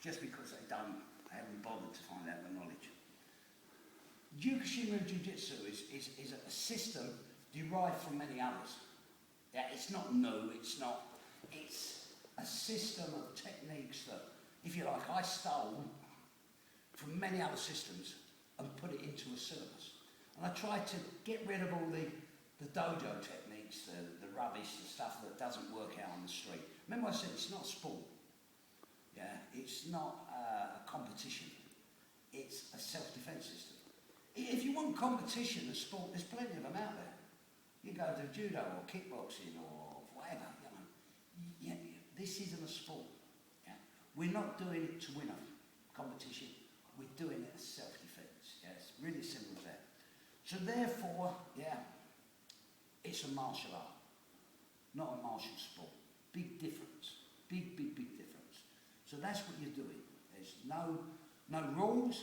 just because they haven't bothered to find out the knowledge. Jukoshin Jiu-Jitsu is a system derived from many others. Yeah, it's not new, it's a system of techniques that, if you like, I stole from many other systems and put it into a syllabus. And I tried to get rid of all the dojo techniques, the rubbish, the stuff that doesn't work out on the street. Remember I said it's not a sport. Yeah, it's not a competition. It's a self-defense system. If you want competition and sport, there's plenty of them out there. You go to judo or kickboxing or whatever, you know. Yeah, this isn't a sport. Yeah? We're not doing it to win a competition. We're doing it as self-defense. Yeah, it's really simple as that. So therefore, yeah, it's a martial art, not a martial sport. Big difference. Big difference. So that's what you're doing. There's no rules.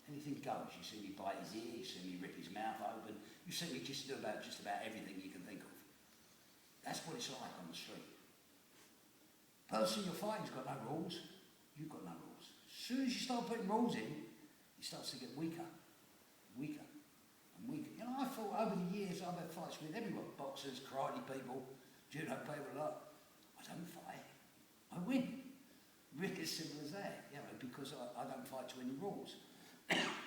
Anything goes. You see me bite his ear, you see me rip his mouth open, you see me just do just about everything you can think of. That's what it's like on the street. Person you're fighting's got no rules, you've got no rules. As soon as you start putting rules in, it starts to get weaker, weaker, and weaker. You know, I thought over the years I've had fights with everyone, boxers, karate people, judo people, like, I don't fight, I win. Really as simple as that, you know, because I don't fight to any rules.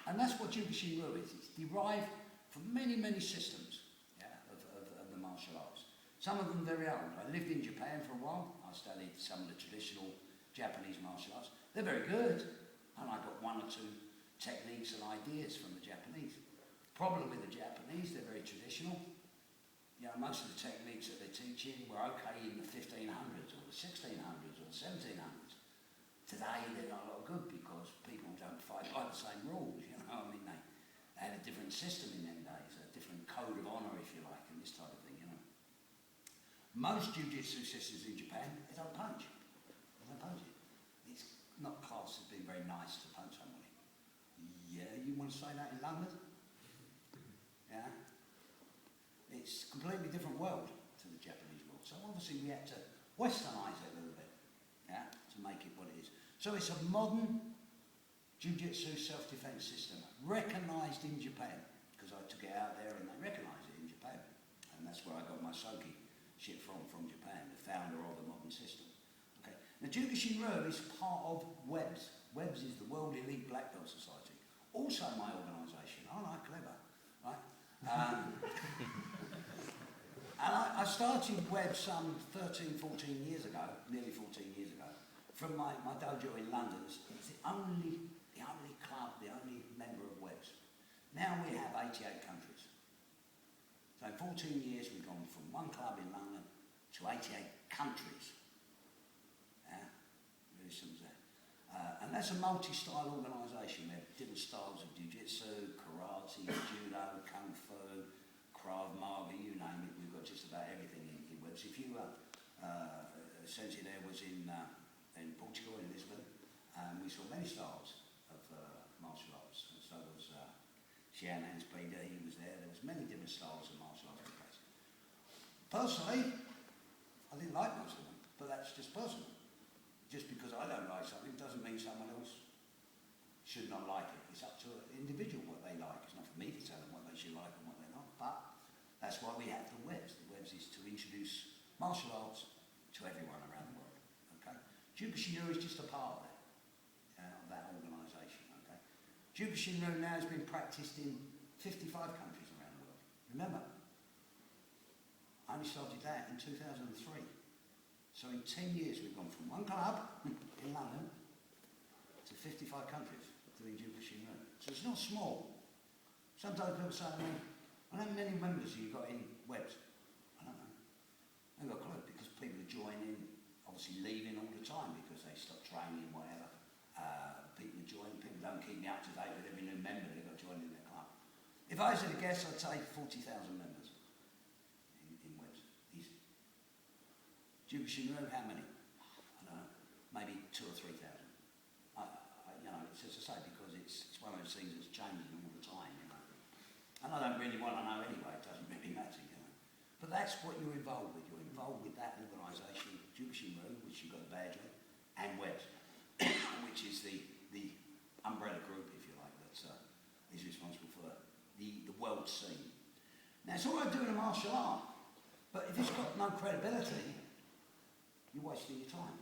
And that's what Jukoshin is. It's derived from many systems, yeah, of the martial arts. Some of them very old. I lived in Japan for a while. I studied some of the traditional Japanese martial arts. They're very good, and I got one or two techniques and ideas from the Japanese. Problem with the Japanese, they're very traditional. You know, most of the techniques that they're teaching were okay in the 1500s or the 1600s or the 1700s. Today they're not a lot good because people don't fight by the same rules, you know. I mean, they had a different system in them days, a different code of honour, if you like, and this type of thing, you know. Most jiu-jitsu systems in Japan, they don't punch. They don't punch it. It's not classed as being very nice to punch somebody. Yeah, you want to say that in London? Yeah. It's a completely different world to the Japanese world. So obviously we had to westernise it a little bit, yeah, to make it what it is. So it's a modern jiu-jitsu self-defense system, recognised in Japan, because I took it out there and they recognised it in Japan. And that's where I got my Soke shit from Japan, the founder of the modern system. Okay. Now Jukoshin is part of WEBS. WEBS is the World Elite Black Belt Society. Also my organisation. Aren't I clever? Right? And I started WEBS some 13, 14 years ago, nearly 14 years ago, from my dojo in London. It's the only club, the only member of WEBS. Now we have 88 countries. So in 14 years we've gone from one club in London to 88 countries. Yeah, really simple as that. And that's a multi-style organisation. We have different styles of jiu-jitsu, karate, judo, kung fu, Krav Maga, you name it. We've got just about everything in WEBS. If you essentially there was in Portugal, in Lisbon, we saw many styles of martial arts. And so was Xianan's Peter, he was there. There was many different styles of martial arts in place. Personally, I didn't like most of them, but that's just personal. Just because I don't like something doesn't mean someone else should not like it. It's up to an individual what they like. It's not for me to tell them what they should like and what they're not. But that's why we have the WEBS. The WEBS is to introduce martial arts to everyone around the world. Okay? Jukoshin is just a part of that organisation. Okay? Jukoshin now has been practised in 55 countries around the world. Remember, I only started that in 2003. So in 10 years we've gone from one club in London to 55 countries doing Jukoshin. So it's not small. Sometimes people say to me, how many members have you got in WEBS? I don't know. I haven't got a clue because people are joining, obviously leaving all the time because they stop training, whatever. People are joining, people don't keep me up to date with every new member they've got joining their club. If I was to guess, I'd say 40,000 members in WEBS. Easy. Jukoshin, how many? I don't know, maybe 2,000 or 3,000. You know, it's as I say, because it's one of those things that's changing all the time, you know. And I don't really want to know anyway, it doesn't really matter, you know. But that's what you're involved with. You're involved with that organisation, Jukoshin, which you've got a badge on, and WEBS, which scene. Now, it's all right doing a martial art, but if it's got no credibility, you're wasting your time.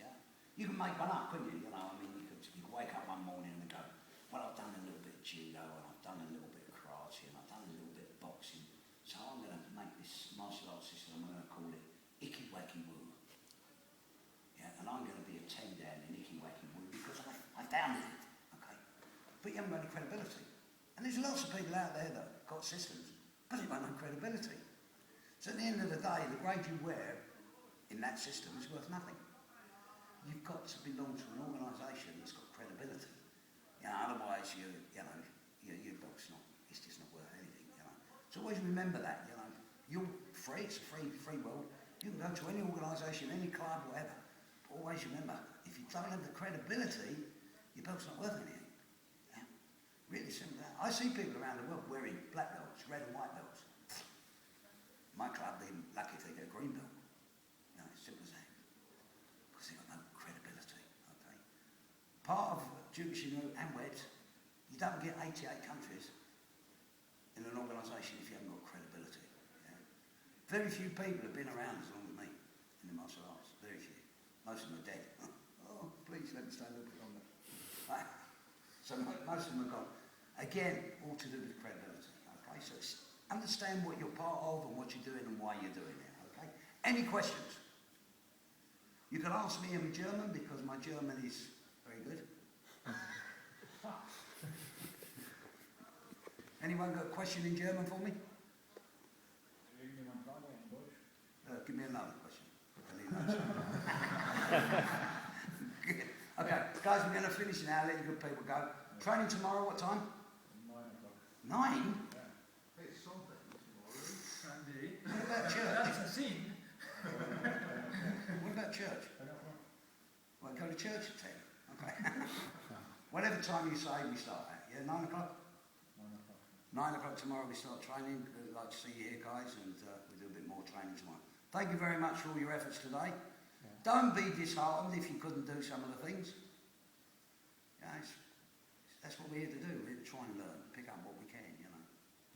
Yeah? You can make one up, couldn't you? You know, I mean, you could wake up one morning and go, well, I've done a little bit of judo, and I've done a little bit of karate, and I've done a little bit of boxing, so I'm going to make this martial arts system, I'm going to call it Icky Wacky Woo. Yeah, and I'm going to be a 10 down in Icky Wacky Woo because I found it. Okay? But you haven't got any credibility. And there's lots of people out there that have got systems, but they've got no credibility. So at the end of the day, the grade you wear in that system is worth nothing. You've got to belong to an organisation that's got credibility. You know, otherwise your dog's not, it's just not worth anything, you know. So always remember that, you know. You're free, it's a free world. You can go to any organisation, any club, whatever. But always remember, if you don't have the credibility, your dog's not worth anything. Yeah? Really simple. I see people around the world wearing black belts, red and white belts. My club, they're lucky if they get a green belt. You know, it's simple as that. Because they've got no credibility, okay? Part of Jukoshin and WED, you don't get 88 countries in an organisation if you haven't got credibility. Yeah? Very few people have been around as long as me in the martial arts. Very few. Most of them are dead. Oh, please let me stay a little bit longer. Right. So most of them are gone. Again, all to do with credibility. Okay, so understand what you're part of and what you're doing and why you're doing it. Okay. Any questions? You can ask me in German because my German is very good. Anyone got a question in German for me? Give me another question. Okay, guys, we're going to finish now. Let you good people go. Training tomorrow, what time? 9 o'clock. 9? Yeah. It's Sunday tomorrow. Sunday. What about church? That's a sin. What about church? I don't know. Well, go to church at 10. Okay. Whatever time you say, we start at. Yeah, 9 o'clock? 9 o'clock tomorrow we start training. We'd like to see you here, guys, and we'll do a bit more training tomorrow. Thank you very much for all your efforts today. Yeah. Don't be disheartened if you couldn't do some of the things. Yeah, that's what we're here to do. We're here to try and learn, pick up what we can, you know.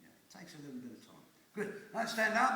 Yeah, it takes a little bit of time. Good. Now stand up.